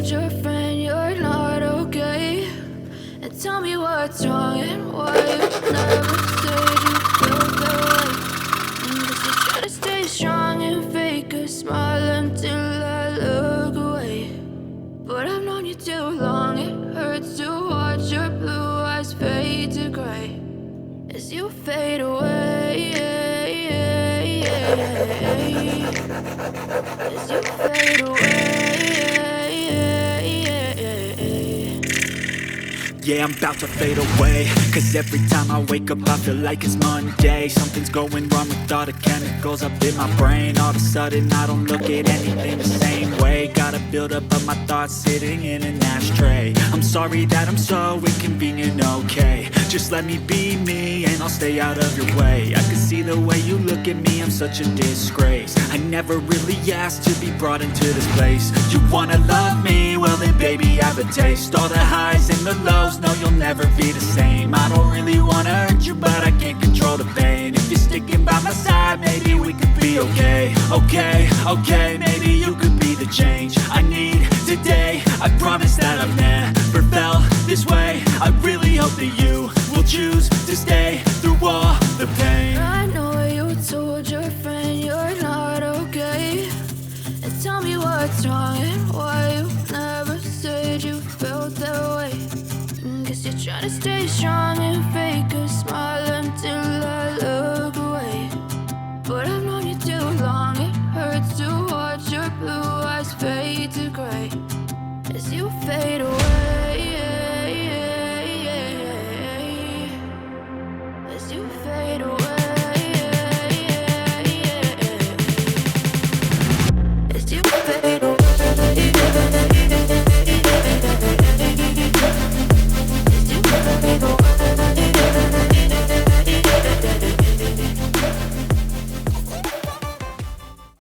told your friend you're not okay? And tell me what's wrong and why you never said you felt that way. And guess you try to stay strong and fake a smile until I look away. But I've known you too long, it hurts to watch your blue eyes fade to gray as you fade away. As you fade away. Yeah, I'm about to fade away, cause every time I wake up I feel like it's Monday. Something's going wrong with all the chemicals up in my brain. All of a sudden I don't look at anything the same way. Got a buildup of my thoughts sitting in an ashtray. I'm sorry that I'm so inconvenient, okay? Just let me be me and I'll stay out of your way. I can see the way you look at me, I'm such a disgrace. I never really asked to be brought into this place. You wanna love me? Well then baby, have a taste. All the highs and the lows, no, you'll never be the same. I don't really wanna hurt you, but I can't control the pain. If you're sticking by my side, maybe we could be okay. Okay, maybe you could be the change I need today. I promise that I've never felt this way. I really hope that you will choose to stay through all the pain. I know you told your friend you're not okay. And tell me what's wrong and why you never said you felt that way. Guess you're trying to stay strong and fake a smile until I look away. But I've known you too long, it hurts to watch your blue eyes fade to gray as you fade away.